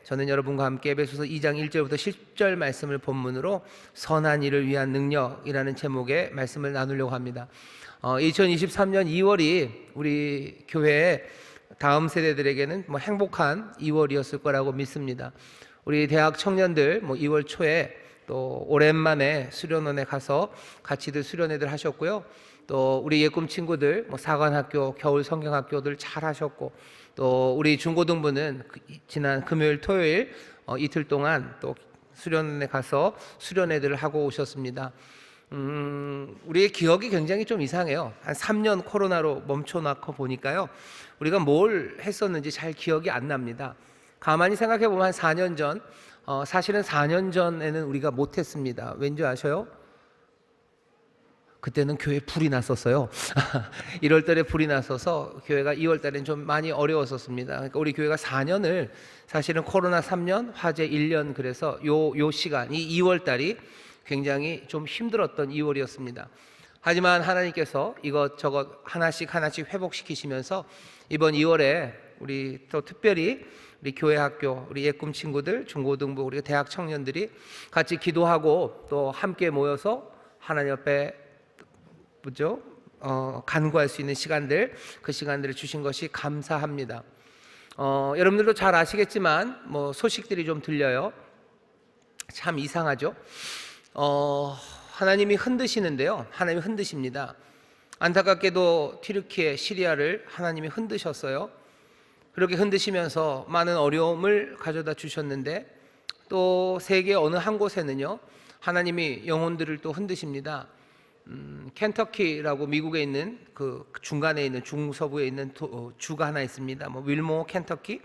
저는 여러분과 함께 에베소서 2장 1절부터 10절 말씀을 본문으로 선한 일을 위한 능력이라는 제목의 말씀을 나누려고 합니다. 2023년 2월이 우리 교회의 다음 세대들에게는 행복한 2월이었을 거라고 믿습니다. 우리 대학 청년들 2월 초에 또 오랜만에 수련원에 가서 같이들 수련회들 하셨고요. 또 우리 예꿈 친구들 사관학교, 겨울 성경학교들 잘 하셨고, 또 우리 중고등부는 지난 금요일, 토요일 이틀 동안 또 수련원에 가서 수련회들을 하고 오셨습니다. 우리의 기억이 굉장히 좀 이상해요. 한 3년 코로나로 멈춰놓고 보니까요, 우리가 뭘 했었는지 잘 기억이 안 납니다. 가만히 생각해 보면 한 4년 전, 사실은 4년 전에는 우리가 못했습니다. 왠지 아셔요? 그때는 교회에 불이 났었어요. 1월 달에 불이 났어서 교회가 2월 달에는 좀 많이 어려웠었습니다. 그러니까 우리 교회가 4년을 사실은 코로나 3년, 화재 1년, 그래서 요 시간, 이 2월 달이 굉장히 좀 힘들었던 2월이었습니다. 하지만 하나님께서 이것저것 하나씩 회복시키시면서 이번 2월에 우리 또 특별히 우리 교회 학교, 우리 예꿈 친구들, 중고등부, 우리 대학 청년들이 같이 기도하고 또 함께 모여서 하나님 앞에 간구할 수 있는 시간들, 그 시간들을 주신 것이 감사합니다. 여러분들도 잘 아시겠지만 소식들이 좀 들려요. 참 이상하죠. 하나님이 흔드시는데요, 하나님이 흔드십니다. 안타깝게도 튀르키예, 시리아를 하나님이 흔드셨어요. 그렇게 흔드시면서 많은 어려움을 가져다 주셨는데, 또 세계 어느 한 곳에는요, 하나님이 영혼들을 또 흔드십니다. 켄터키라고 미국에 있는 그 중간에 있는 중서부에 있는 주가 하나 있습니다. 윌모 켄터키,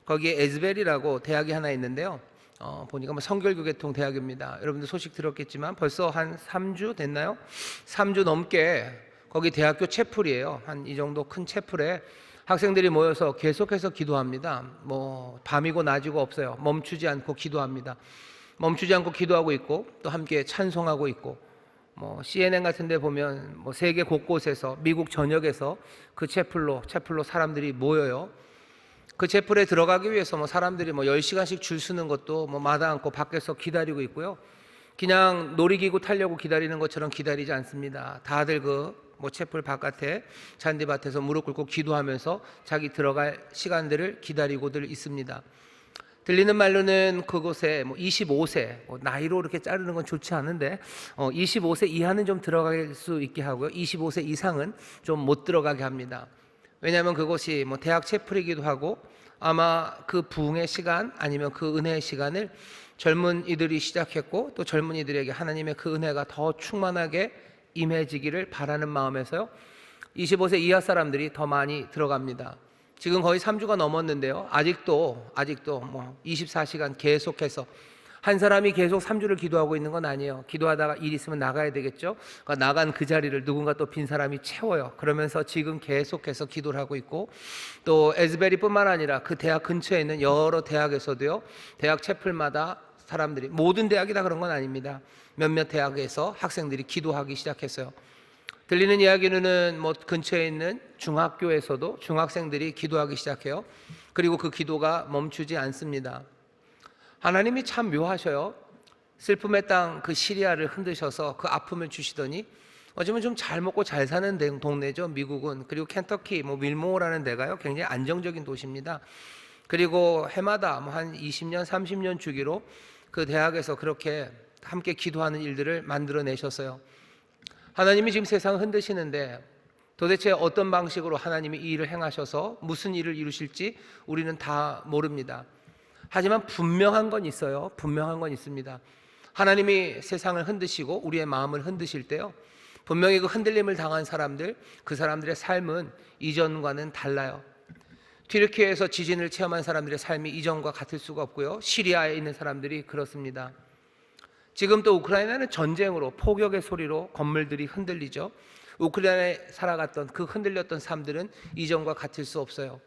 거기에 에즈벨이라고 대학이 하나 있는데요. 보니까 성결교계통 대학입니다. 여러분들 소식 들었겠지만 벌써 한 3주 됐나요? 3주 넘게 거기 대학교 채플이에요. 한 이 정도 큰 채플에 학생들이 모여서 계속해서 기도합니다. 밤이고 낮이고 없어요. 멈추지 않고 기도합니다. 멈추지 않고 기도하고 있고, 또 함께 찬송하고 있고, CNN 같은 데 보면 세계 곳곳에서, 미국 전역에서 그 채플로 사람들이 모여요. 그 채플에 들어가기 위해서 사람들이 10시간씩 줄 서는 것도 마다 않고 밖에서 기다리고 있고요. 그냥 놀이기구 타려고 기다리는 것처럼 기다리지 않습니다. 다들 채플 바깥에 잔디밭에서 무릎 꿇고 기도하면서 자기 들어갈 시간들을 기다리고들 있습니다. 들리는 말로는 그곳에 25세, 나이로 이렇게 자르는 건 좋지 않은데 25세 이하는 좀 들어갈 수 있게 하고요, 25세 이상은 좀 못 들어가게 합니다. 왜냐하면 그곳이 대학 채플이기도 하고, 아마 그 부흥의 시간 아니면 그 은혜의 시간을 젊은이들이 시작했고, 또 젊은이들에게 하나님의 그 은혜가 더 충만하게 임해지기를 바라는 마음에서요, 25세 이하 사람들이 더 많이 들어갑니다. 지금 거의 3주가 넘었는데요, 아직도 24시간 계속해서, 한 사람이 계속 3주를 기도하고 있는 건 아니에요. 기도하다가 일 있으면 나가야 되겠죠. 그러니까 나간 그 자리를 누군가 또 빈 사람이 채워요. 그러면서 지금 계속해서 기도를 하고 있고, 또 에즈베리뿐만 아니라 그 대학 근처에 있는 여러 대학에서도요, 대학 채플마다 사람들이, 모든 대학이 다 그런 건 아닙니다. 몇몇 대학에서 학생들이 기도하기 시작했어요. 들리는 이야기는 근처에 있는 중학교에서도 중학생들이 기도하기 시작해요. 그리고 그 기도가 멈추지 않습니다. 하나님이 참 묘하셔요. 슬픔의 땅 그 시리아를 흔드셔서 그 아픔을 주시더니, 어쩌면 좀 잘 먹고 잘 사는 동네죠, 미국은. 그리고 켄터키, 밀모어라는 데가요, 굉장히 안정적인 도시입니다. 그리고 해마다 한 20년, 30년 주기로 그 대학에서 그렇게 함께 기도하는 일들을 만들어내셨어요. 하나님이 지금 세상을 흔드시는데, 도대체 어떤 방식으로 하나님이 이 일을 행하셔서 무슨 일을 이루실지 우리는 다 모릅니다. 하지만 분명한 건 있어요. 분명한 건 있습니다. 하나님이 세상을 흔드시고 우리의 마음을 흔드실 때요, 분명히 그 흔들림을 당한 사람들, 그 사람들의 삶은 이전과는 달라요. 튀르키예에서 지진을 체험한 사람들의 삶이 이전과 같을 수가 없고요, 시리아에 있는 사람들이 그렇습니다. 지금 또 우크라이나는 전쟁으로, 포격의 소리로 건물들이 흔들리죠. 우크라이나에 살아갔던 그 흔들렸던 삶들은 이전과 같을 수 없어요.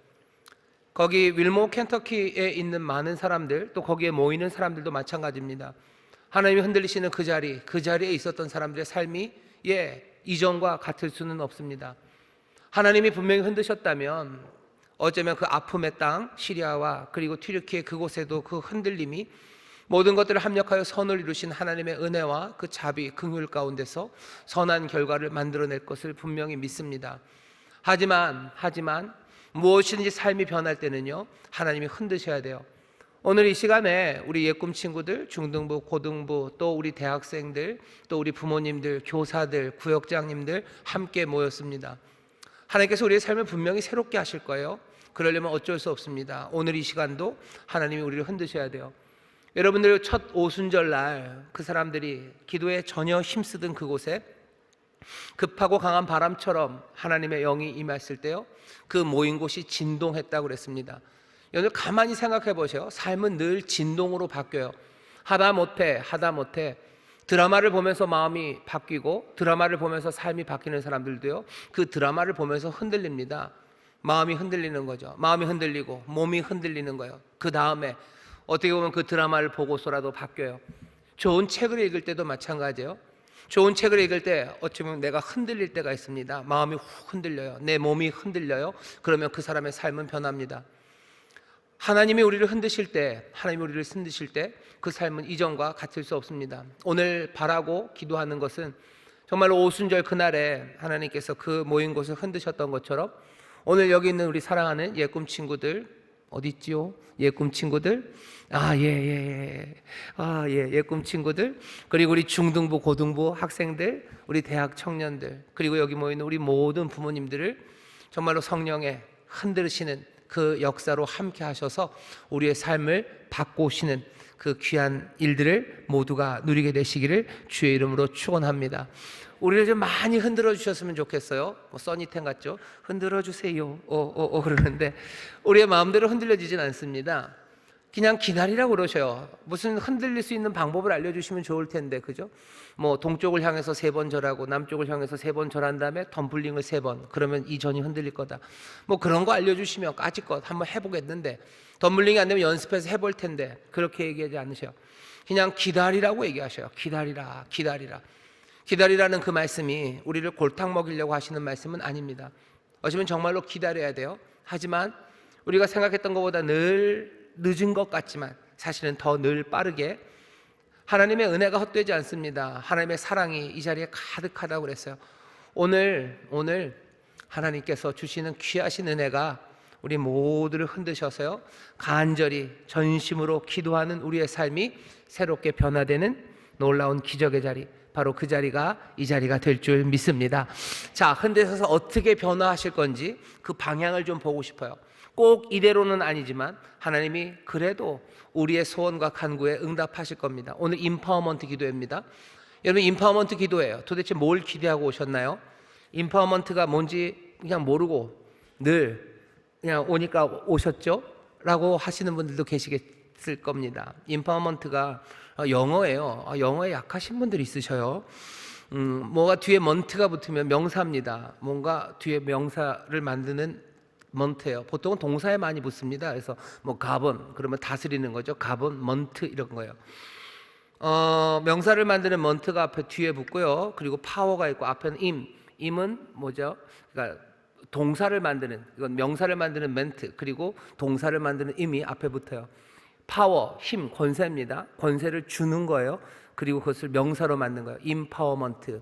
거기 윌모 켄터키에 있는 많은 사람들, 또 거기에 모이는 사람들도 마찬가지입니다. 하나님이 흔들리시는 그 자리에 있었던 사람들의 삶이 이전과 같을 수는 없습니다. 하나님이 분명히 흔드셨다면 어쩌면 그 아픔의 땅 시리아와 그리고 튀르키예 그곳에도 그 흔들림이 모든 것들을 합력하여 선을 이루신 하나님의 은혜와 그 자비, 긍휼 가운데서 선한 결과를 만들어낼 것을 분명히 믿습니다. 하지만 무엇이든지 삶이 변할 때는요, 하나님이 흔드셔야 돼요. 오늘 이 시간에 우리 예꿈 친구들, 중등부, 고등부, 또 우리 대학생들, 또 우리 부모님들, 교사들, 구역장님들 함께 모였습니다. 하나님께서 우리의 삶을 분명히 새롭게 하실 거예요. 그러려면 어쩔 수 없습니다. 오늘 이 시간도 하나님이 우리를 흔드셔야 돼요. 여러분들 첫 오순절 날 그 사람들이 기도에 전혀 힘쓰던 그곳에 급하고 강한 바람처럼 하나님의 영이 임했을 때요, 그 모인 곳이 진동했다고 그랬습니다. 여러분 가만히 생각해 보세요. 삶은 늘 진동으로 바뀌어요. 하다 못해 드라마를 보면서 마음이 바뀌고 드라마를 보면서 삶이 바뀌는 사람들도요, 그 드라마를 보면서 흔들립니다. 마음이 흔들리는 거죠. 마음이 흔들리고 몸이 흔들리는 거예요. 그 다음에 어떻게 보면 그 드라마를 보고서라도 바뀌어요. 좋은 책을 읽을 때도 마찬가지예요. 좋은 책을 읽을 때 어쩌면 내가 흔들릴 때가 있습니다. 마음이 훅 흔들려요. 내 몸이 흔들려요. 그러면 그 사람의 삶은 변합니다. 하나님이 우리를 흔드실 때, 하나님이 우리를 흔드실 때 그 삶은 이전과 같을 수 없습니다. 오늘 바라고 기도하는 것은 정말로 오순절 그날에 하나님께서 그 모인 곳을 흔드셨던 것처럼 오늘 여기 있는 우리 사랑하는 예꿈 친구들 어디 있지요? 예꿈 친구들, 예꿈 친구들, 그리고 우리 중등부, 고등부 학생들, 우리 대학 청년들, 그리고 여기 모이는 우리 모든 부모님들을 정말로 성령의 흔들으시는 그 역사로 함께 하셔서 우리의 삶을 바꾸시는 그 귀한 일들을 모두가 누리게 되시기를 주의 이름으로 축원합니다. 우리를 좀 많이 흔들어 주셨으면 좋겠어요. 써니텐 같죠? 흔들어 주세요. 그러는데 우리의 마음대로 흔들려지진 않습니다. 그냥 기다리라고 그러셔요. 무슨 흔들릴 수 있는 방법을 알려주시면 좋을 텐데, 그죠? 뭐 동쪽을 향해서 3번 절하고 남쪽을 향해서 3번 절한 다음에 덤블링을 3번, 그러면 이 전이 흔들릴 거다. 뭐 그런 거 알려주시면 까짓것 한번 해보겠는데, 덤블링이 안 되면 연습해서 해볼 텐데, 그렇게 얘기하지 않으셔요. 그냥 기다리라고 얘기하셔요. 기다리라는 그 말씀이 우리를 골탕 먹이려고 하시는 말씀은 아닙니다. 어쩌면 정말로 기다려야 돼요. 하지만 우리가 생각했던 것보다 늘 늦은 것 같지만 사실은 더 늘 빠르게, 하나님의 은혜가 헛되지 않습니다. 하나님의 사랑이 이 자리에 가득하다고 그랬어요. 오늘 하나님께서 주시는 귀하신 은혜가 우리 모두를 흔드셔서요, 간절히 전심으로 기도하는 우리의 삶이 새롭게 변화되는 놀라운 기적의 자리, 바로 그 자리가 이 자리가 될 줄 믿습니다. 자, 흔드셔서 어떻게 변화하실 건지 그 방향을 좀 보고 싶어요. 꼭 이대로는 아니지만 하나님이 그래도 우리의 소원과 간구에 응답하실 겁니다. 오늘 임파워먼트 기도입니다. 여러분, 임파워먼트 기도예요. 도대체 뭘 기대하고 오셨나요? 임파워먼트가 뭔지 그냥 모르고 늘 그냥 오니까 오셨죠? 라고 하시는 분들도 계시겠을 겁니다. 임파워먼트가 영어예요. 영어에 약하신 분들이 있으셔요. 뭐가 뒤에 먼트가 붙으면 명사입니다. 뭔가 뒤에 명사를 만드는 먼트예요. 보통은 동사에 많이 붙습니다. 그래서 뭐 govern 그러면 다스리는 거죠. govern, 먼트 이런 거예요. 명사를 만드는 먼트가 앞에 뒤에 붙고요. 그리고 파워가 있고 앞에는 임은 뭐죠? 그러니까 동사를 만드는, 이건 명사를 만드는 멘트, 그리고 동사를 만드는 임이 앞에 붙어요. 파워, 힘, 권세입니다. 권세를 주는 거예요. 그리고 그것을 명사로 만든 거예요. 임파워먼트.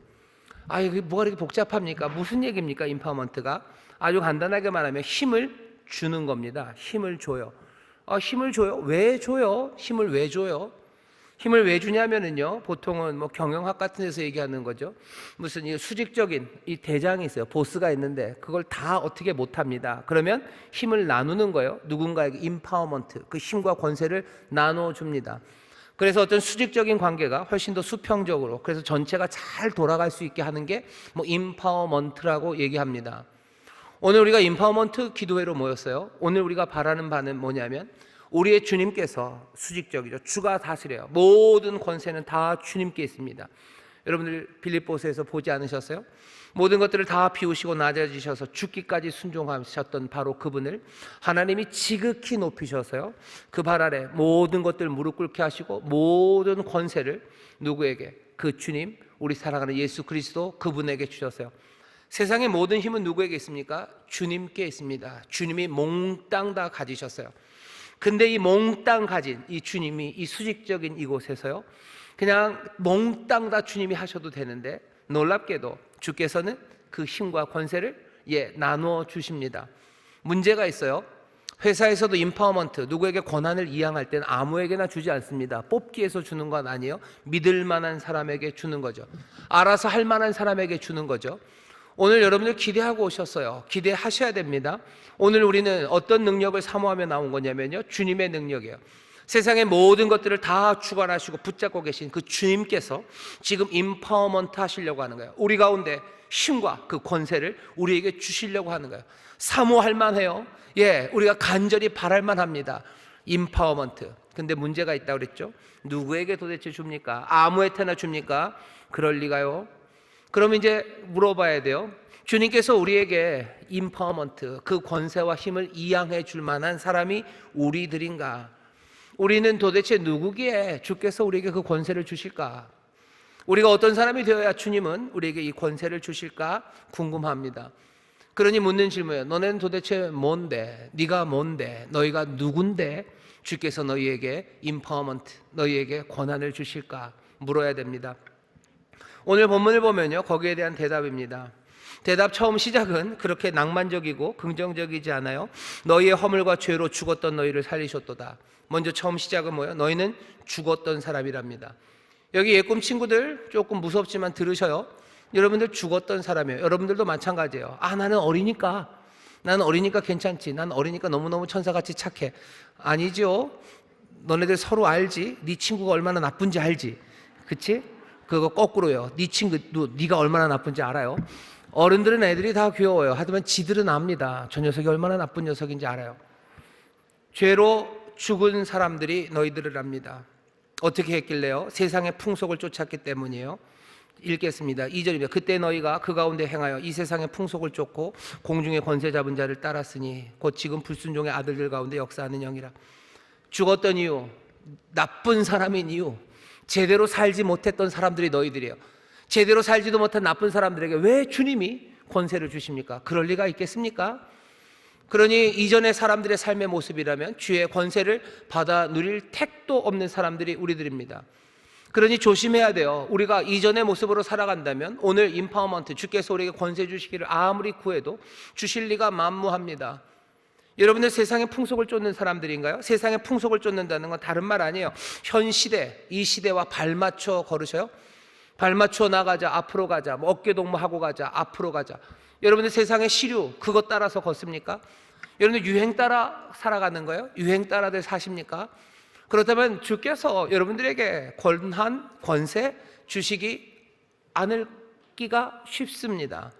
이게 뭐가 이렇게 복잡합니까? 무슨 얘기입니까? 임파워먼트가 아주 간단하게 말하면 힘을 주는 겁니다. 힘을 줘요. 힘을 줘요? 왜 줘요? 힘을 왜 줘요? 힘을 왜 주냐면은요, 보통은 뭐 경영학 같은 데서 얘기하는 거죠. 무슨 이 수직적인 이 대장이 있어요. 보스가 있는데 그걸 다 어떻게 못합니다. 그러면 힘을 나누는 거예요. 누군가에게 임파워먼트, 그 힘과 권세를 나눠줍니다. 그래서 어떤 수직적인 관계가 훨씬 더 수평적으로, 그래서 전체가 잘 돌아갈 수 있게 하는 게 뭐 임파워먼트라고 얘기합니다. 오늘 우리가 임파워먼트 기도회로 모였어요. 오늘 우리가 바라는 바는 뭐냐면, 우리의 주님께서 수직적이죠. 주가 다스려요. 모든 권세는 다 주님께 있습니다. 여러분들 빌립보서에서 보지 않으셨어요? 모든 것들을 다 비우시고 낮아지셔서 죽기까지 순종하셨던 바로 그분을 하나님이 지극히 높이셔서요, 그 발 아래 모든 것들을 무릎 꿇게 하시고 모든 권세를 누구에게? 그 주님, 우리 사랑하는 예수 그리스도 그분에게 주셨어요. 세상의 모든 힘은 누구에게 있습니까? 주님께 있습니다. 주님이 몽땅 다 가지셨어요. 근데 이 몽땅 가진 이 주님이 이 수직적인 이곳에서요, 그냥 몽땅 다 주님이 하셔도 되는데 놀랍게도 주께서는 그 힘과 권세를 나누어 주십니다. 문제가 있어요. 회사에서도 임파워먼트, 누구에게 권한을 이양할 때는 아무에게나 주지 않습니다. 뽑기 해서 주는 건 아니에요. 믿을 만한 사람에게 주는 거죠. 알아서 할 만한 사람에게 주는 거죠. 오늘 여러분들 기대하고 오셨어요. 기대하셔야 됩니다. 오늘 우리는 어떤 능력을 사모하며 나온 거냐면요, 주님의 능력이에요. 세상의 모든 것들을 다 주관하시고 붙잡고 계신 그 주님께서 지금 임파워먼트 하시려고 하는 거예요. 우리 가운데 힘과 그 권세를 우리에게 주시려고 하는 거예요. 사모할 만해요. 우리가 간절히 바랄 만합니다. 임파워먼트. 근데 문제가 있다고 그랬죠. 누구에게 도대체 줍니까? 아무한테나 줍니까? 그럴 리가요. 그럼 이제 물어봐야 돼요. 주님께서 우리에게 임파워먼트, 그 권세와 힘을 이양해 줄 만한 사람이 우리들인가? 우리는 도대체 누구기에 주께서 우리에게 그 권세를 주실까? 우리가 어떤 사람이 되어야 주님은 우리에게 이 권세를 주실까 궁금합니다. 그러니 묻는 질문이에요. 너네는 도대체 뭔데? 네가 뭔데? 너희가 누군데 주께서 너희에게 임파워먼트, 너희에게 권한을 주실까 물어야 됩니다. 오늘 본문을 보면요, 거기에 대한 대답입니다. 대답 처음 시작은 그렇게 낭만적이고 긍정적이지 않아요. 너희의 허물과 죄로 죽었던 너희를 살리셨도다. 먼저 처음 시작은 뭐예요? 너희는 죽었던 사람이랍니다. 여기 예꿈 친구들 조금 무섭지만 들으셔요. 여러분들 죽었던 사람이에요. 여러분들도 마찬가지예요. 나는 어리니까 괜찮지. 난 어리니까 너무너무 천사같이 착해. 아니죠. 너네들 서로 알지. 네 친구가 얼마나 나쁜지 알지. 그치? 그거 거꾸로요. 네 친구도 네가 얼마나 나쁜지 알아요. 어른들은 애들이 다 귀여워요. 하지만 지들은 압니다. 저 녀석이 얼마나 나쁜 녀석인지 알아요. 죄로 죽은 사람들이 너희들을 압니다. 어떻게 했길래요? 세상의 풍속을 쫓았기 때문이에요. 읽겠습니다. 2절입니다. 그때 너희가 그 가운데 행하여 이 세상의 풍속을 쫓고 공중의 권세 잡은 자를 따랐으니 곧 지금 불순종의 아들들 가운데 역사하는 영이라. 죽었던 이유, 나쁜 사람인 이유, 제대로 살지 못했던 사람들이 너희들이에요. 제대로 살지도 못한 나쁜 사람들에게 왜 주님이 권세를 주십니까? 그럴 리가 있겠습니까? 그러니 이전의 사람들의 삶의 모습이라면 주의 권세를 받아 누릴 택도 없는 사람들이 우리들입니다. 그러니 조심해야 돼요. 우리가 이전의 모습으로 살아간다면 오늘 임파워먼트, 주께서 우리에게 권세 주시기를 아무리 구해도 주실 리가 만무합니다. 여러분들 세상의 풍속을 쫓는 사람들인가요? 세상의 풍속을 쫓는다는 건 다른 말 아니에요. 현 시대, 이 시대와 발맞춰 걸으셔요. 발맞춰 나가자, 앞으로 가자, 어깨 동무하고 가자, 앞으로 가자. 여러분들 세상의 시류, 그것 따라서 걷습니까? 여러분들 유행 따라 살아가는 거예요? 유행 따라들 사십니까? 그렇다면 주께서 여러분들에게 권한, 권세 주시기 않을기가 쉽습니다.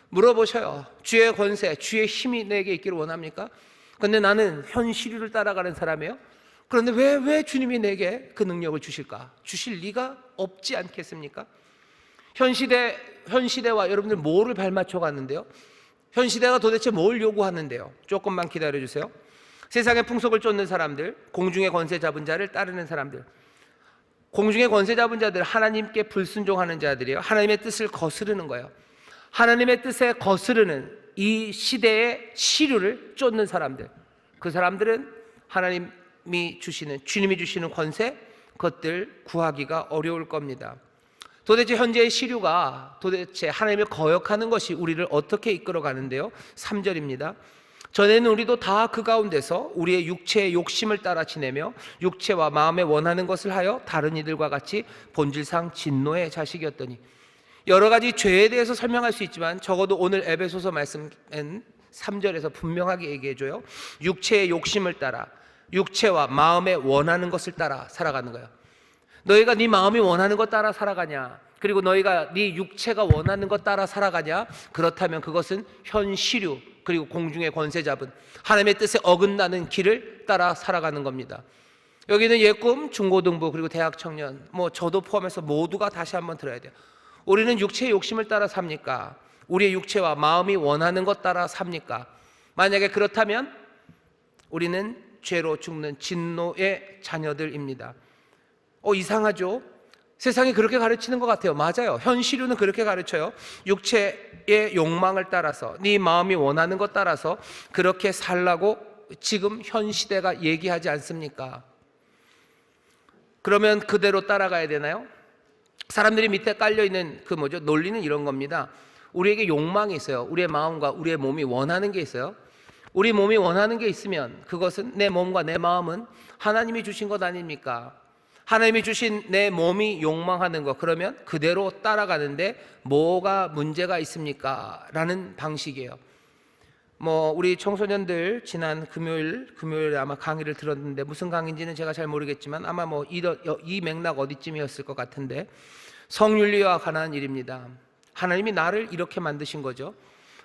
물어보셔요. 주의 권세, 주의 힘이 내게 있기를 원합니까? 근데 나는 현 시류를 따라가는 사람이에요. 그런데 왜 주님이 내게 그 능력을 주실까? 주실 리가 없지 않겠습니까? 현 시대와 여러분들 뭐를 발맞춰 갔는데요? 현 시대가 도대체 뭘 요구하는데요? 조금만 기다려 주세요. 세상의 풍속을 쫓는 사람들, 공중의 권세 잡은 자를 따르는 사람들. 공중의 권세 잡은 자들, 하나님께 불순종하는 자들이에요. 하나님의 뜻을 거스르는 거예요. 하나님의 뜻에 거스르는 이 시대의 시류를 쫓는 사람들, 그 사람들은 하나님이 주시는, 주님이 주시는 권세, 그것들 구하기가 어려울 겁니다. 도대체 현재의 시류가 도대체 하나님을 거역하는 것이 우리를 어떻게 이끌어 가는데요? 3절입니다. 전에는 우리도 다 그 가운데서 우리의 육체의 욕심을 따라 지내며 육체와 마음에 원하는 것을 하여 다른 이들과 같이 본질상 진노의 자식이었더니. 여러 가지 죄에 대해서 설명할 수 있지만 적어도 오늘 에베소서 말씀은 3절에서 분명하게 얘기해줘요. 육체의 욕심을 따라, 육체와 마음에 원하는 것을 따라 살아가는 거예요. 너희가 네 마음이 원하는 것 따라 살아가냐, 그리고 너희가 네 육체가 원하는 것 따라 살아가냐, 그렇다면 그것은 현 시류, 그리고 공중의 권세 잡은 하나님의 뜻에 어긋나는 길을 따라 살아가는 겁니다. 여기는 예꿈, 중고등부, 그리고 대학 청년, 저도 포함해서 모두가 다시 한번 들어야 돼요. 우리는 육체의 욕심을 따라 삽니까? 우리의 육체와 마음이 원하는 것 따라 삽니까? 만약에 그렇다면 우리는 죄로 죽는 진노의 자녀들입니다. 이상하죠? 세상이 그렇게 가르치는 것 같아요. 맞아요. 현 시류는 그렇게 가르쳐요. 육체의 욕망을 따라서, 네 마음이 원하는 것 따라서 그렇게 살라고 지금 현 시대가 얘기하지 않습니까? 그러면 그대로 따라가야 되나요? 사람들이 밑에 깔려있는 논리는 이런 겁니다. 우리에게 욕망이 있어요. 우리의 마음과 우리의 몸이 원하는 게 있어요. 우리 몸이 원하는 게 있으면 그것은, 내 몸과 내 마음은 하나님이 주신 것 아닙니까? 하나님이 주신 내 몸이 욕망하는 것, 그러면 그대로 따라가는데 뭐가 문제가 있습니까? 라는 방식이에요. 우리 청소년들 지난 금요일에 아마 강의를 들었는데, 무슨 강의인지는 제가 잘 모르겠지만 아마 이 맥락 어디쯤이었을 것 같은데, 성윤리와 관한 일입니다. 하나님이 나를 이렇게 만드신 거죠.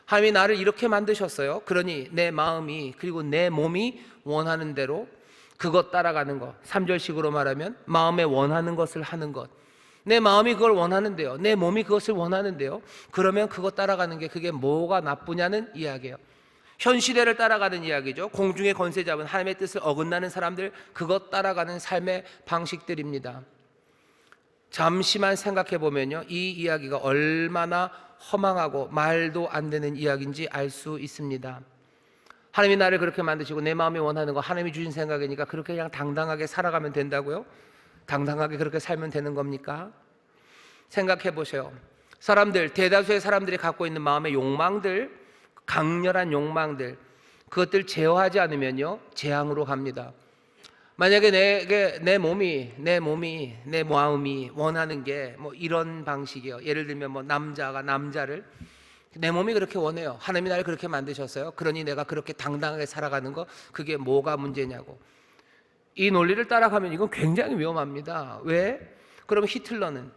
하나님이 나를 이렇게 만드셨어요. 그러니 내 마음이, 그리고 내 몸이 원하는 대로 그것 따라가는 것, 3절식으로 말하면 마음에 원하는 것을 하는 것. 내 마음이 그걸 원하는데요, 내 몸이 그것을 원하는데요, 그러면 그것 따라가는 게 그게 뭐가 나쁘냐는 이야기예요. 현 시대를 따라가는 이야기죠. 공중의 권세 잡은 하나님의 뜻을 어긋나는 사람들, 그것 따라가는 삶의 방식들입니다. 잠시만 생각해 보면요, 이 이야기가 얼마나 허망하고 말도 안 되는 이야기인지 알 수 있습니다. 하나님이 나를 그렇게 만드시고 내 마음이 원하는 거 하나님이 주신 생각이니까 그렇게 그냥 당당하게 살아가면 된다고요? 당당하게 그렇게 살면 되는 겁니까? 생각해 보세요. 사람들, 대다수의 사람들이 갖고 있는 마음의 욕망들, 강렬한 욕망들, 그것들 제어하지 않으면요, 재앙으로 갑니다. 만약에 내 마음이 원하는 게 이런 방식이에요. 예를 들면 남자가 남자를, 내 몸이 그렇게 원해요. 하나님이 나를 그렇게 만드셨어요. 그러니 내가 그렇게 당당하게 살아가는 거, 그게 뭐가 문제냐고. 이 논리를 따라가면 이건 굉장히 위험합니다. 왜? 그럼 히틀러는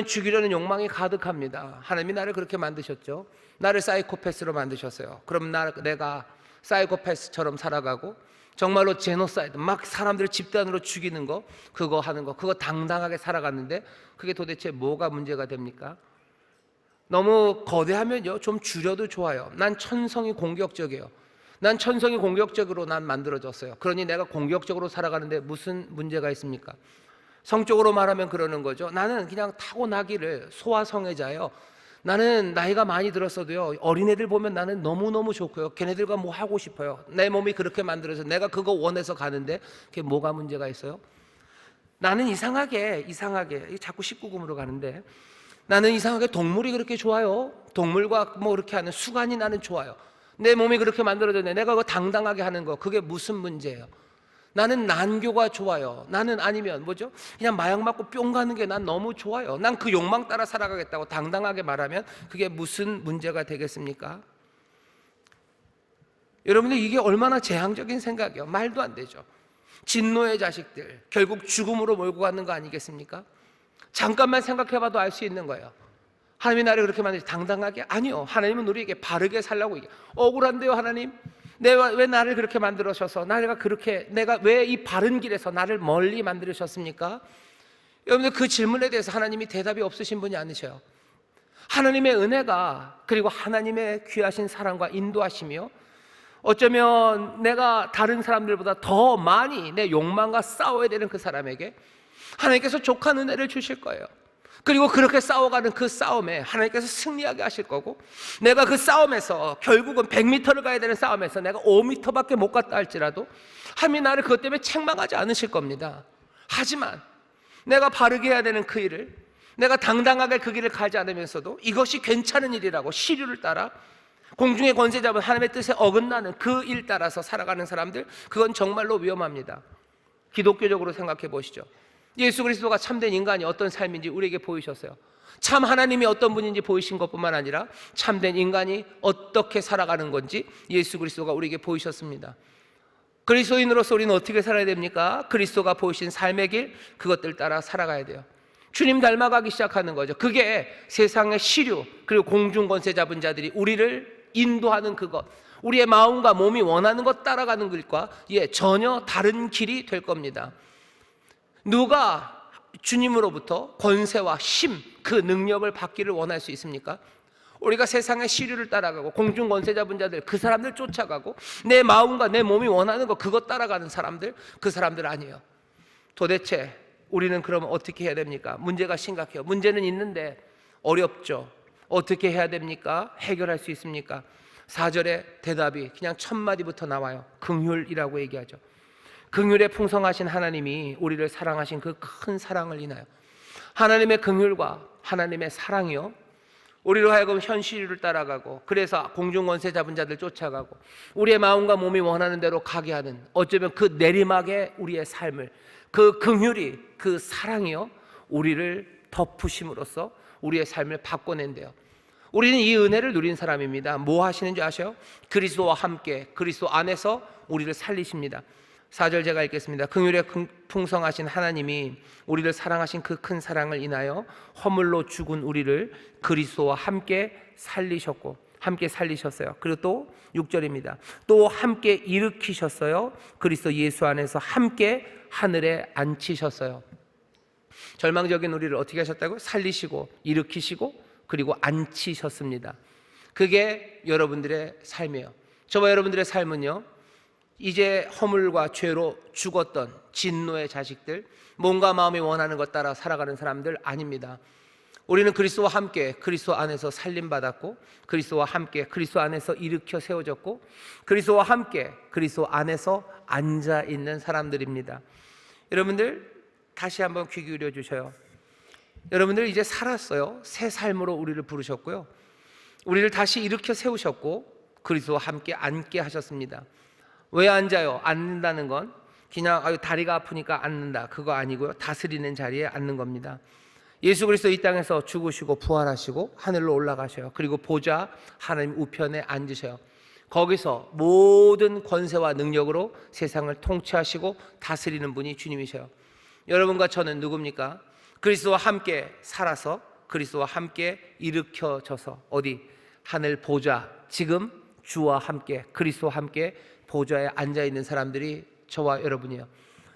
죽이려는 욕망이 가득합니다. 하나님이 나를 그렇게 만드셨죠. 나를 사이코패스로 만드셨어요. 그럼 내가 사이코패스처럼 살아가고 정말로 제노사이드, 막 사람들을 집단으로 죽이는 거, 그거 하는 거, 그거 당당하게 살아갔는데 그게 도대체 뭐가 문제가 됩니까? 너무 거대하면요, 좀 줄여도 좋아요. 난 천성이 공격적이에요. 난 천성이 공격적으로 만들어졌어요. 그러니 내가 공격적으로 살아가는데 무슨 문제가 있습니까? 성적으로 말하면 그러는 거죠. 나는 그냥 타고나기를 소아성애자예요. 나는 나이가 많이 들었어도요, 어린애들 보면 나는 너무너무 좋고요, 걔네들과 뭐 하고 싶어요. 내 몸이 그렇게 만들어서 내가 그거 원해서 가는데 그게 뭐가 문제가 있어요? 나는 이상하게 자꾸 19금으로 가는데, 나는 이상하게 동물이 그렇게 좋아요. 동물과 그렇게 하는 수간이 나는 좋아요. 내 몸이 그렇게 만들어졌네, 내가 그거 당당하게 하는 거, 그게 무슨 문제예요? 나는 난교가 좋아요. 나는 아니면 그냥 마약 맞고 뿅 가는 게 난 너무 좋아요. 난 그 욕망 따라 살아가겠다고 당당하게 말하면 그게 무슨 문제가 되겠습니까? 여러분들, 이게 얼마나 재앙적인 생각이에요. 말도 안 되죠. 진노의 자식들, 결국 죽음으로 몰고 가는 거 아니겠습니까? 잠깐만 생각해봐도 알 수 있는 거예요. 하나님이 나를 그렇게 만드시 당당하게? 아니요. 하나님은 우리에게 바르게 살라고 얘기해요. 억울한데요, 하나님? 왜 나를 그렇게 만들으셔서, 내가 왜 이 바른 길에서 나를 멀리 만들으셨습니까? 여러분들, 그 질문에 대해서 하나님이 대답이 없으신 분이 아니셔요. 하나님의 은혜가, 그리고 하나님의 귀하신 사랑과 인도하시며, 어쩌면 내가 다른 사람들보다 더 많이 내 욕망과 싸워야 되는 그 사람에게 하나님께서 족한 은혜를 주실 거예요. 그리고 그렇게 싸워가는 그 싸움에 하나님께서 승리하게 하실 거고, 내가 그 싸움에서 결국은 100m를 가야 되는 싸움에서 내가 5m밖에 못 갔다 할지라도 하나님이 나를 그것 때문에 책망하지 않으실 겁니다. 하지만 내가 바르게 해야 되는 그 일을, 내가 당당하게 그 길을 가지 않으면서도 이것이 괜찮은 일이라고 시류를 따라 공중의 권세 잡은 하나님의 뜻에 어긋나는 그 일 따라서 살아가는 사람들, 그건 정말로 위험합니다. 기독교적으로 생각해 보시죠. 예수 그리스도가 참된 인간이 어떤 삶인지 우리에게 보이셨어요. 참 하나님이 어떤 분인지 보이신 것뿐만 아니라 참된 인간이 어떻게 살아가는 건지 예수 그리스도가 우리에게 보이셨습니다. 그리스도인으로서 우리는 어떻게 살아야 됩니까? 그리스도가 보이신 삶의 길, 그것들 따라 살아가야 돼요. 주님 닮아가기 시작하는 거죠. 그게 세상의 시류, 그리고 공중 권세 잡은 자들이 우리를 인도하는 그것, 우리의 마음과 몸이 원하는 것 따라가는 길과 전혀 다른 길이 될 겁니다. 누가 주님으로부터 권세와 힘, 그 능력을 받기를 원할 수 있습니까? 우리가 세상의 시류를 따라가고 공중 권세 잡은 자들, 그 사람들 쫓아가고 내 마음과 내 몸이 원하는 거 그것 따라가는 사람들, 그 사람들 아니에요. 도대체 우리는 그럼 어떻게 해야 됩니까? 문제가 심각해요. 문제는 있는데 어렵죠. 어떻게 해야 됩니까? 해결할 수 있습니까? 4절에 대답이 그냥 첫 마디부터 나와요. 긍휼이라고 얘기하죠. 긍휼에 풍성하신 하나님이 우리를 사랑하신 그 큰 사랑을 인하여 하나님의 긍휼과 하나님의 사랑이요, 우리로 하여금 현실을 따라가고, 그래서 공중권세 잡은 자들 쫓아가고 우리의 마음과 몸이 원하는 대로 가게 하는, 어쩌면 그 내리막에 우리의 삶을, 그 긍휼이, 그 사랑이요, 우리를 덮으심으로써 우리의 삶을 바꿔낸대요. 우리는 이 은혜를 누린 사람입니다. 뭐 하시는 줄 아셔요? 그리스도와 함께, 그리스도 안에서 우리를 살리십니다. 4절 제가 읽겠습니다. 긍휼에 풍성하신 하나님이 우리를 사랑하신 그 큰 사랑을 인하여 허물로 죽은 우리를 그리스도와 함께 살리셨고, 함께 살리셨어요. 그리고 또 6절입니다. 또 함께 일으키셨어요. 그리스도 예수 안에서 함께 하늘에 앉히셨어요. 절망적인 우리를 어떻게 하셨다고요? 살리시고 일으키시고 그리고 앉히셨습니다. 그게 여러분들의 삶이에요. 저와 여러분들의 삶은요, 이제 허물과 죄로 죽었던 진노의 자식들, 몸과 마음이 원하는 것 따라 살아가는 사람들 아닙니다. 우리는 그리스도와 함께 그리스도 안에서 살림받았고, 그리스도와 함께 그리스도 안에서 일으켜 세워졌고, 그리스도와 함께 그리스도 안에서 앉아있는 사람들입니다. 여러분들 다시 한번 귀 기울여 주셔요. 여러분들 이제 살았어요. 새 삶으로 우리를 부르셨고요, 우리를 다시 일으켜 세우셨고 그리스도와 함께 앉게 하셨습니다. 왜 앉아요? 앉는다는 건 그냥 다리가 아프니까 앉는다, 그거 아니고요, 다스리는 자리에 앉는 겁니다. 예수 그리스도 이 땅에서 죽으시고 부활하시고 하늘로 올라가셔요. 그리고 보좌 하나님 우편에 앉으셔요. 거기서 모든 권세와 능력으로 세상을 통치하시고 다스리는 분이 주님이셔요. 여러분과 저는 누굽니까? 그리스도와 함께 살아서 그리스도와 함께 일으켜져서 어디? 하늘 보좌, 지금 주와 함께 그리스도와 함께 보좌에 앉아있는 사람들이 저와 여러분이에요.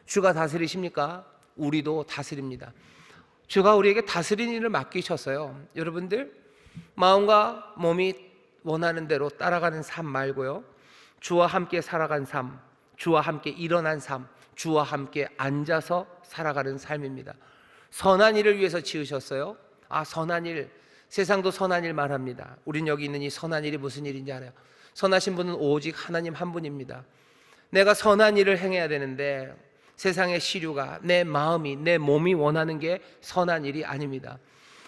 주가 다스리십니까? 우리도 다스립니다. 주가 우리에게 다스리는 일을 맡기셨어요. 여러분들 마음과 몸이 원하는 대로 따라가는 삶 말고요, 주와 함께 살아간 삶, 주와 함께 일어난 삶, 주와 함께 앉아서 살아가는 삶입니다. 선한 일을 위해서 지으셨어요. 선한 일, 세상도 선한 일 말합니다. 우린 여기 있는 이 선한 일이 무슨 일인지 알아요? 선하신 분은 오직 하나님 한 분입니다. 내가 선한 일을 행해야 되는데 세상의 시류가, 내 마음이, 내 몸이 원하는 게 선한 일이 아닙니다.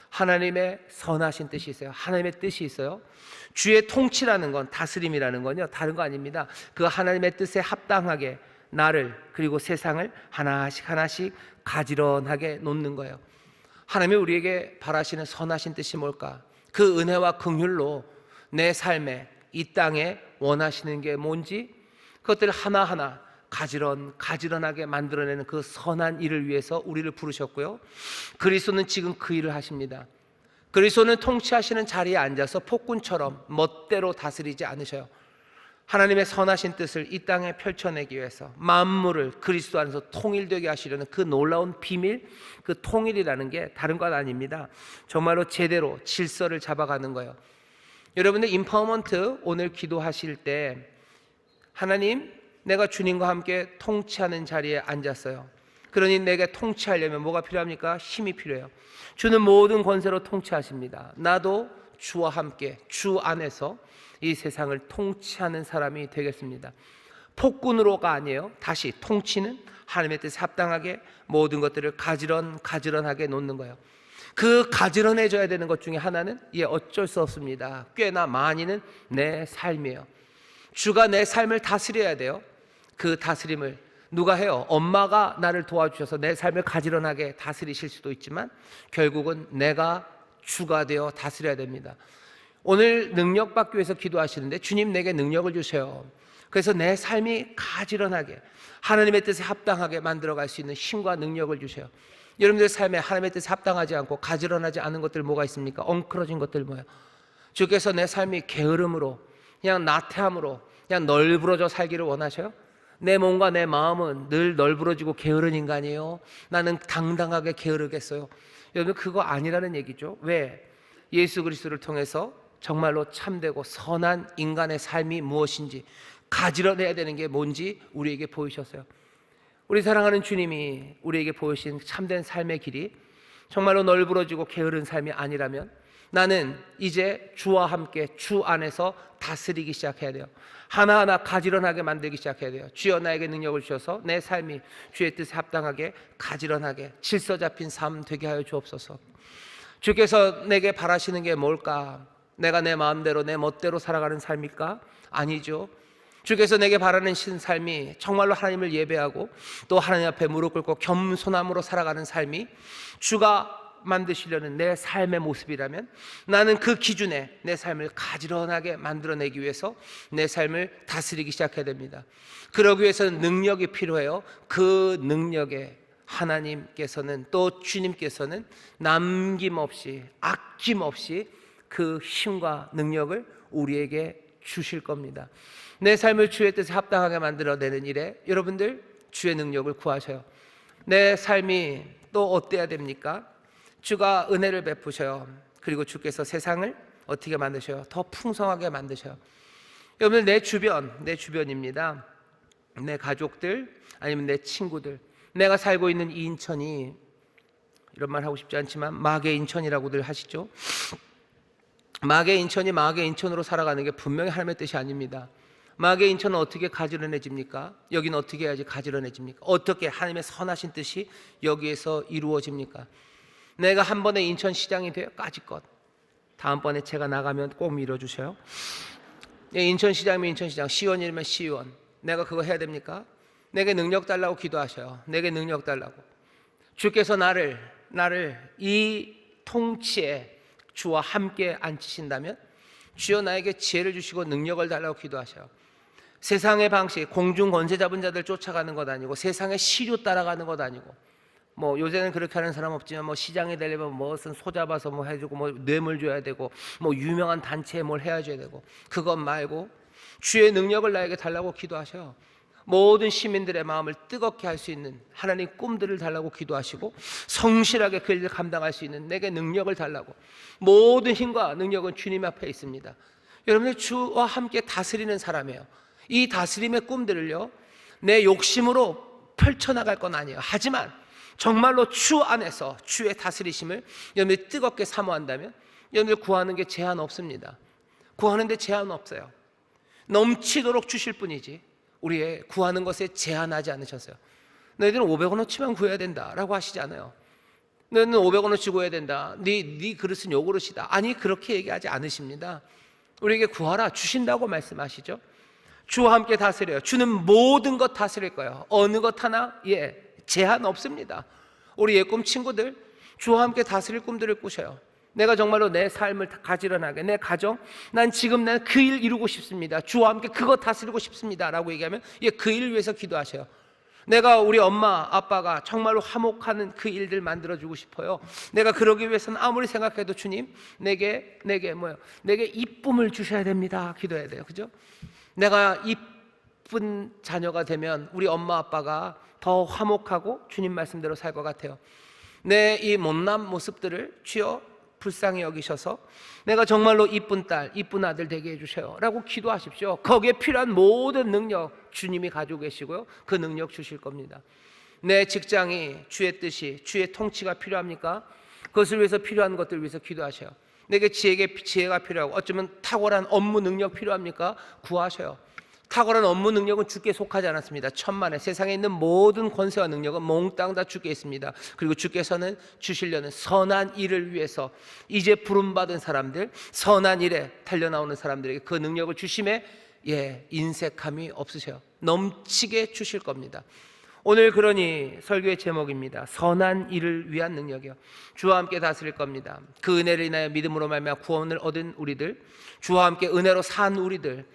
하나님의 선하신 뜻이 있어요. 하나님의 뜻이 있어요. 주의 통치라는 건, 다스림이라는 건요, 다른 거 아닙니다. 그 하나님의 뜻에 합당하게 나를 그리고 세상을 하나씩 하나씩 가지런하게 놓는 거예요. 하나님이 우리에게 바라시는 선하신 뜻이 뭘까? 그 은혜와 긍휼로 내 삶에, 이 땅에 원하시는 게 뭔지 그것들을 하나하나 가지런하게 만들어내는 그 선한 일을 위해서 우리를 부르셨고요, 그리스도는 지금 그 일을 하십니다. 그리스도는 통치하시는 자리에 앉아서 폭군처럼 멋대로 다스리지 않으셔요. 하나님의 선하신 뜻을 이 땅에 펼쳐내기 위해서 만물을 그리스도 안에서 통일되게 하시려는 그 놀라운 비밀, 그 통일이라는 게 다른 것 아닙니다. 정말로 제대로 질서를 잡아가는 거예요. 여러분들 임파워먼트 오늘 기도하실 때, 하나님, 내가 주님과 함께 통치하는 자리에 앉았어요. 그러니 내게 통치하려면 뭐가 필요합니까? 힘이 필요해요. 주는 모든 권세로 통치하십니다. 나도 주와 함께 주 안에서 이 세상을 통치하는 사람이 되겠습니다. 폭군으로가 아니에요. 다시 통치는 하나님의 뜻에 합당하게 모든 것들을 가지런하게 놓는 거예요. 그 가지런해져야 되는 것 중에 하나는 어쩔 수 없습니다. 꽤나 많이는 내 삶이에요. 주가 내 삶을 다스려야 돼요. 그 다스림을 누가 해요? 엄마가 나를 도와주셔서 내 삶을 가지런하게 다스리실 수도 있지만 결국은 내가 주가 되어 다스려야 됩니다. 오늘 능력 받기 위해서 기도하시는데 주님 내게 능력을 주세요. 그래서 내 삶이 가지런하게 하나님의 뜻에 합당하게 만들어갈 수 있는 힘과 능력을 주세요. 여러분들 삶에 하나님의 뜻에 합당하지 않고 가지런하지 않은 것들 뭐가 있습니까? 엉클어진 것들 뭐예요? 주께서 내 삶이 게으름으로, 그냥 나태함으로 그냥 널브러져 살기를 원하셔요? 내 몸과 내 마음은 늘 널브러지고 게으른 인간이에요. 나는 당당하게 게으르겠어요. 여러분 그거 아니라는 얘기죠. 왜? 예수 그리스도를 통해서 정말로 참되고 선한 인간의 삶이 무엇인지, 가지런해야 되는 게 뭔지 우리에게 보이셨어요. 우리 사랑하는 주님이 우리에게 보여주신 참된 삶의 길이 정말로 널브러지고 게으른 삶이 아니라면 나는 이제 주와 함께 주 안에서 다스리기 시작해야 돼요. 하나하나 가지런하게 만들기 시작해야 돼요. 주여 나에게 능력을 주셔서 내 삶이 주의 뜻에 합당하게 가지런하게 질서 잡힌 삶 되게 하여 주옵소서. 주께서 내게 바라시는 게 뭘까? 내가 내 마음대로 내 멋대로 살아가는 삶일까? 아니죠. 주께서 내게 바라는 삶이 정말로 하나님을 예배하고 또 하나님 앞에 무릎 꿇고 겸손함으로 살아가는 삶이 주가 만드시려는 내 삶의 모습이라면 나는 그 기준에 내 삶을 가지런하게 만들어내기 위해서 내 삶을 다스리기 시작해야 됩니다. 그러기 위해서는 능력이 필요해요. 그 능력에 하나님께서는 또 주님께서는 남김없이 아낌없이 그 힘과 능력을 우리에게 주실 겁니다. 내 삶을 주의 뜻에 합당하게 만들어내는 일에 여러분들 주의 능력을 구하셔요. 내 삶이 또 어때야 됩니까? 주가 은혜를 베푸셔요. 그리고 주께서 세상을 어떻게 만드셔요? 더 풍성하게 만드셔요. 여러분 내 주변입니다. 내 가족들 아니면 내 친구들, 내가 살고 있는 이 인천이, 이런 말 하고 싶지 않지만 마계 인천이라고들 하시죠. 마계 인천이 마계 인천으로 살아가는 게 분명히 하나님의 뜻이 아닙니다. 마계 인천은 어떻게 가지런해집니까? 여기는 어떻게 해야지 가지런해집니까? 어떻게 하나님의 선하신 뜻이 여기에서 이루어집니까? 내가 한 번에 인천시장이 돼요? 까짓것. 다음번에 제가 나가면 꼭 밀어주세요. 인천시장이면 인천시장, 시의원이면 시의원. 내가 그거 해야 됩니까? 내게 능력 달라고 기도하셔요. 내게 능력 달라고. 주께서 나를 이 통치에 주와 함께 앉히신다면 주여 나에게 지혜를 주시고 능력을 달라고 기도하셔요. 세상의 방식, 공중 권세 잡은 자들 쫓아가는 것 아니고 세상의 시류 따라가는 것 아니고, 뭐 요새는 그렇게 하는 사람 없지만 뭐 시장에 되려면 무슨 소 잡아서 뭐 해주고 뭐 뇌물 줘야 되고 뭐 유명한 단체에 뭘 해줘야 되고, 그것 말고 주의 능력을 나에게 달라고 기도하셔요. 모든 시민들의 마음을 뜨겁게 할 수 있는 하나님 꿈들을 달라고 기도하시고 성실하게 그 일을 감당할 수 있는 내게 능력을 달라고. 모든 힘과 능력은 주님 앞에 있습니다. 여러분들 주와 함께 다스리는 사람이에요. 이 다스림의 꿈들을요 내 욕심으로 펼쳐나갈 건 아니에요. 하지만 정말로 주 안에서 주의 다스리심을 여러분들이 뜨겁게 사모한다면 여러분들 구하는 게 제한 없습니다. 구하는 데 제한 없어요. 넘치도록 주실 뿐이지 우리의 구하는 것에 제한하지 않으셨어요. 너희들은 500원어치만 구해야 된다라고 하시지 않아요. 너희는 500원어치 구해야 된다. 네 그릇은 요 그릇이다. 아니, 그렇게 얘기하지 않으십니다. 우리에게 구하라 주신다고 말씀하시죠. 주와 함께 다스려요. 주는 모든 것 다스릴 거예요. 어느 것 하나 제한 없습니다. 우리 예꿈 친구들 주와 함께 다스릴 꿈들을 꾸셔요. 내가 정말로 내 삶을 가지런하게, 내 가정, 난 지금 난 그 일 이루고 싶습니다. 주와 함께 그거 다스리고 싶습니다 라고 얘기하면 그 일을 위해서 기도하셔요. 내가 우리 엄마 아빠가 정말로 화목하는 그 일들 만들어주고 싶어요. 내가 그러기 위해서는 아무리 생각해도 주님 내게 이쁨을 주셔야 됩니다 기도해야 돼요. 그죠? 내가 이쁜 자녀가 되면 우리 엄마 아빠가 더 화목하고 주님 말씀대로 살 것 같아요. 내 이 못난 모습들을 주여 불쌍히 여기셔서 내가 정말로 이쁜 딸, 이쁜 아들 되게 해주세요 라고 기도하십시오. 거기에 필요한 모든 능력 주님이 가지고 계시고요, 그 능력 주실 겁니다. 내 직장이 주의 뜻이, 주의 통치가 필요합니까? 그것을 위해서 필요한 것들을 위해서 기도하셔요. 내게 지혜가 필요하고 어쩌면 탁월한 업무 능력 필요합니까? 구하셔요. 탁월한 업무 능력은 주께 속하지 않았습니다. 천만에 세상에 있는 모든 권세와 능력은 몽땅 다 주께 있습니다. 그리고 주께서는 주시려는 선한 일을 위해서 이제 부름받은 사람들, 선한 일에 달려나오는 사람들에게 그 능력을 주심에 인색함이 없으셔요. 넘치게 주실 겁니다. 오늘 그러니 설교의 제목입니다. 선한 일을 위한 능력이요. 주와 함께 다스릴 겁니다. 그 은혜를 인하여 믿음으로 말미암아 구원을 얻은 우리들, 주와 함께 은혜로 산 우리들,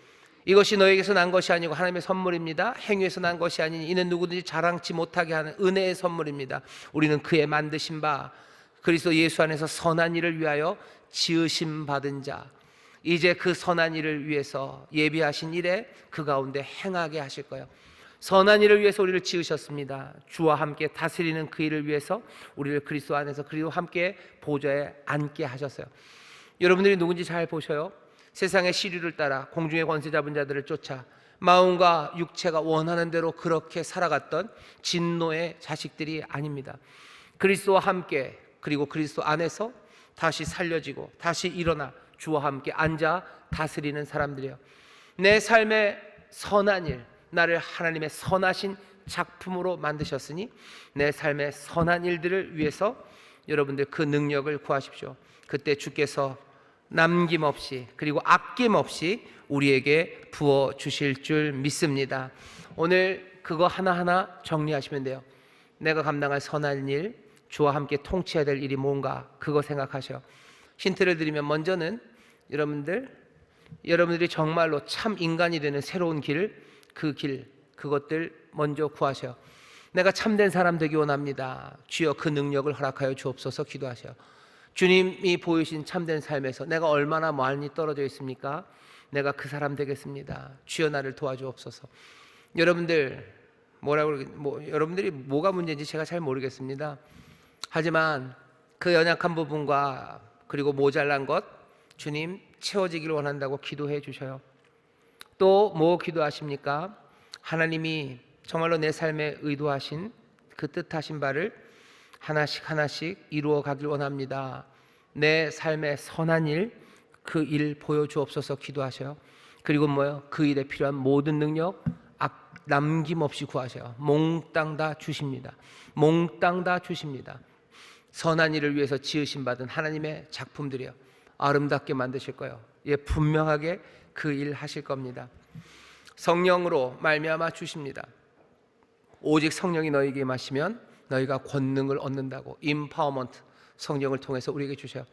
이것이 너에게서 난 것이 아니고 하나님의 선물입니다. 행위에서 난 것이 아니니 이는 누구든지 자랑치 못하게 하는 은혜의 선물입니다. 우리는 그의 만드신 바 그리스도 예수 안에서 선한 일을 위하여 지으심 받은 자, 이제 그 선한 일을 위해서 예비하신 일에 그 가운데 행하게 하실 거예요. 선한 일을 위해서 우리를 지으셨습니다. 주와 함께 다스리는 그 일을 위해서 우리를 그리스도 안에서 그리고 함께 보좌에 앉게 하셨어요. 여러분들이 누군지 잘 보셔요. 세상의 시류를 따라 공중의 권세 잡은 자들을 쫓아 마음과 육체가 원하는 대로 그렇게 살아갔던 진노의 자식들이 아닙니다. 그리스도와 함께, 그리고 그리스도 안에서 다시 살려지고 다시 일어나 주와 함께 앉아 다스리는 사람들이에요. 내 삶의 선한 일, 나를 하나님의 선하신 작품으로 만드셨으니 내 삶의 선한 일들을 위해서 여러분들 그 능력을 구하십시오. 그때 주께서 남김없이, 그리고 아낌없이 우리에게 부어 주실 줄 믿습니다. 오늘 그거 하나하나 정리하시면 돼요. 내가 감당할 선한 일, 주와 함께 통치해야 될 일이 뭔가, 그거 생각하셔. 힌트를 드리면, 먼저는 여러분들이 정말로 참 인간이 되는 새로운 길, 그것들 먼저 구하셔. 내가 참된 사람 되기 원합니다. 주여 그 능력을 허락하여 주옵소서 기도하셔. 주님이 보이신 참된 삶에서 내가 얼마나 많이 떨어져 있습니까? 내가 그 사람 되겠습니다. 주여 나를 도와주옵소서. 여러분들이 뭐가 문제인지 제가 잘 모르겠습니다. 하지만 그 연약한 부분과 그리고 모자란 것, 주님 채워지기를 원한다고 기도해 주셔요. 또 뭐 기도하십니까? 하나님이 정말로 내 삶에 의도하신 그 뜻하신 바를 하나씩 이루어 가길 원합니다. 내 삶의 선한 일, 그 일 보여주옵소서 기도하셔요. 그리고 뭐요? 그 일에 필요한 모든 능력 남김없이 구하셔요. 몽땅 다 주십니다. 몽땅 다 주십니다. 선한 일을 위해서 지으신 받은 하나님의 작품들이요, 아름답게 만드실 거예요. 예, 분명하게 그 일 하실 겁니다. 성령으로 말미암아 주십니다. 오직 성령이 너희에게 임하시면 너희가 권능을 얻는다고, 임파워먼트, 성령을 통해서 우리에게 주셔요.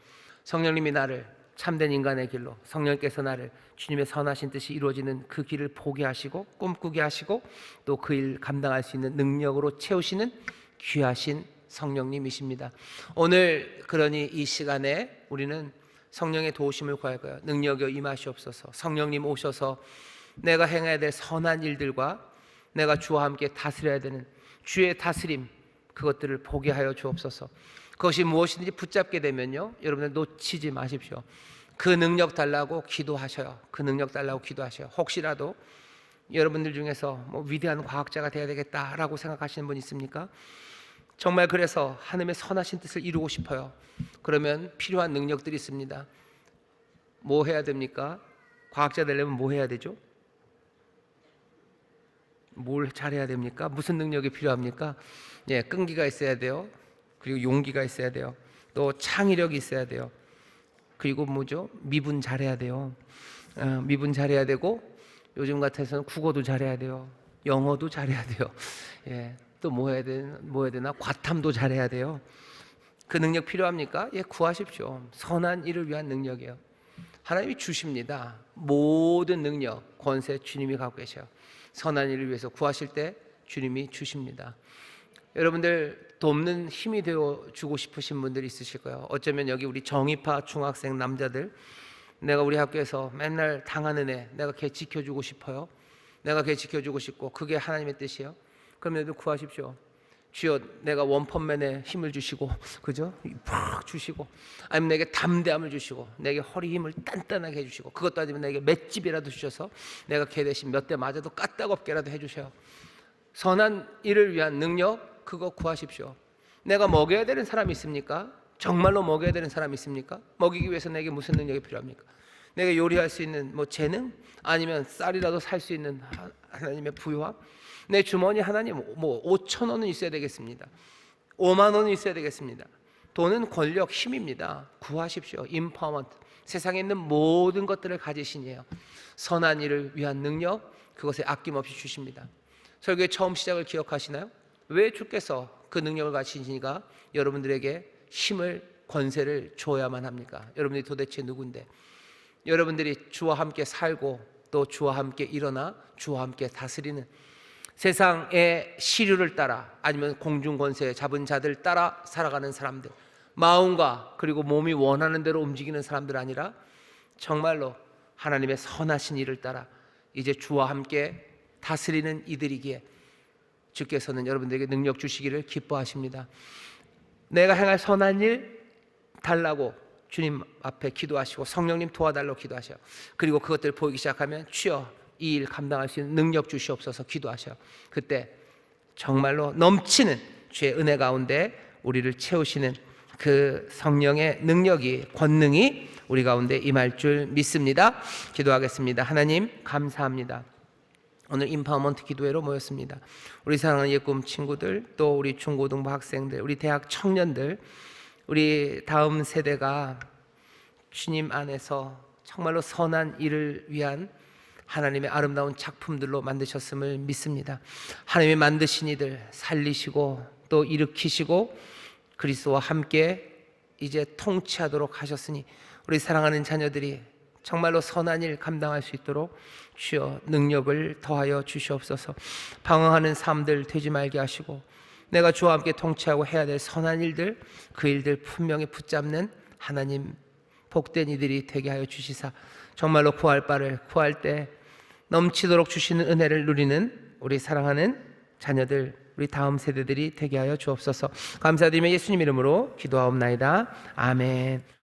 성령님이 나를 참된 인간의 길로, 성령께서 나를 주님의 선하신 뜻이 이루어지는 그 길을 보게 하시고 꿈꾸게 하시고 또 그 일 감당할 수 있는 능력으로 채우시는 귀하신 성령님이십니다. 오늘 그러니 이 시간에 우리는 성령의 도우심을 구할 거예요. 능력여 임하시옵소서. 성령님 오셔서 내가 행해야 될 선한 일들과 내가 주와 함께 다스려야 되는 주의 다스림, 그것들을 보게 하여 주옵소서. 그것이 무엇이든지 붙잡게 되면요, 여러분들 놓치지 마십시오. 그 능력 달라고 기도하셔요. 그 능력 달라고 기도하셔요. 혹시라도 여러분들 중에서 위대한 과학자가 되어야 되겠다라고 생각하시는 분 있습니까? 정말 그래서 하나님의 선하신 뜻을 이루고 싶어요. 그러면 필요한 능력들이 있습니다. 뭐 해야 됩니까? 과학자 되려면 뭐 해야 되죠? 뭘 잘해야 됩니까? 무슨 능력이 필요합니까? 예, 끈기가 있어야 돼요. 그리고 용기가 있어야 돼요. 또 창의력이 있어야 돼요. 그리고 뭐죠? 미분 잘해야 돼요. 미분 잘해야 되고, 요즘 같아서는 국어도 잘해야 돼요. 영어도 잘해야 돼요. 예, 또 뭐 해야 되나? 과탐도 잘해야 돼요. 그 능력 필요합니까? 예, 구하십시오. 선한 일을 위한 능력이에요. 하나님이 주십니다. 모든 능력, 권세 주님이 갖고 계셔요. 선한 일을 위해서 구하실 때 주님이 주십니다. 여러분들 돕는 힘이 되어 주고 싶으신 분들이 있으실 거예요. 어쩌면 여기 우리 정의파 중학생 남자들, 내가 우리 학교에서 맨날 당하는 애, 내가 걔 지켜주고 싶어요. 내가 걔 지켜주고 싶고 그게 하나님의 뜻이에요. 그러면 여러분 구하십시오. 주여 내가 원펀맨에 힘을 주시고, 그죠? 팍 주시고, 아니면 내게 담대함을 주시고, 내게 허리 힘을 단단하게 해주시고, 그것도 아니면 내게 맷집이라도 주셔서 내가 걔 대신 몇 대 맞아도 까딱없게라도 해주셔요. 선한 일을 위한 능력, 그거 구하십시오. 내가 먹여야 되는 사람이 있습니까? 정말로 먹여야 되는 사람이 있습니까? 먹이기 위해서 내게 무슨 능력이 필요합니까? 내가 요리할 수 있는 재능? 아니면 쌀이라도 살 수 있는 하나님의 부유함? 내 주머니 하나님 5천 원은 있어야 되겠습니다. 5만 원은 있어야 되겠습니다. 돈은 권력, 힘입니다. 구하십시오. 임파워먼트. 세상에 있는 모든 것들을 가지시니에요. 선한 일을 위한 능력, 그것에 아낌없이 주십니다. 설교의 처음 시작을 기억하시나요? 왜 주께서 그 능력을 가지시니까 여러분들에게 힘을, 권세를 줘야만 합니까? 여러분들이 도대체 누군데? 여러분들이 주와 함께 살고 또 주와 함께 일어나 주와 함께 다스리는, 세상의 시류를 따라 아니면 공중권세 잡은 자들 따라 살아가는 사람들, 마음과 그리고 몸이 원하는 대로 움직이는 사람들 아니라 정말로 하나님의 선하신 일을 따라 이제 주와 함께 다스리는 이들이기에 주께서는 여러분들에게 능력 주시기를 기뻐하십니다. 내가 행할 선한 일 달라고 주님 앞에 기도하시고 성령님 도와달라고 기도하셔요. 그리고 그것들을 보이기 시작하면 주여 이 일 감당할 수 있는 능력 주시옵소서 기도하셔요. 그때 정말로 넘치는 주의 은혜 가운데 우리를 채우시는 그 성령의 능력이, 권능이 우리 가운데 임할 줄 믿습니다. 기도하겠습니다. 하나님 감사합니다. 오늘 임파워먼트 기도회로 모였습니다. 우리 사랑하는 예꿈 친구들, 또 우리 중고등부 학생들, 우리 대학 청년들, 우리 다음 세대가 주님 안에서 정말로 선한 일을 위한 하나님의 아름다운 작품들로 만드셨음을 믿습니다. 하나님이 만드신 이들 살리시고 또 일으키시고 그리스도와 함께 이제 통치하도록 하셨으니 우리 사랑하는 자녀들이 정말로 선한 일 감당할 수 있도록 주여 능력을 더하여 주시옵소서. 방황하는 삶들 되지 말게 하시고 내가 주와 함께 통치하고 해야 될 선한 일들, 그 일들 분명히 붙잡는 하나님 복된 이들이 되게 하여 주시사 정말로 구할 바를 구할 때 넘치도록 주시는 은혜를 누리는 우리 사랑하는 자녀들, 우리 다음 세대들이 되게 하여 주옵소서. 감사드리며 예수님 이름으로 기도하옵나이다. 아멘.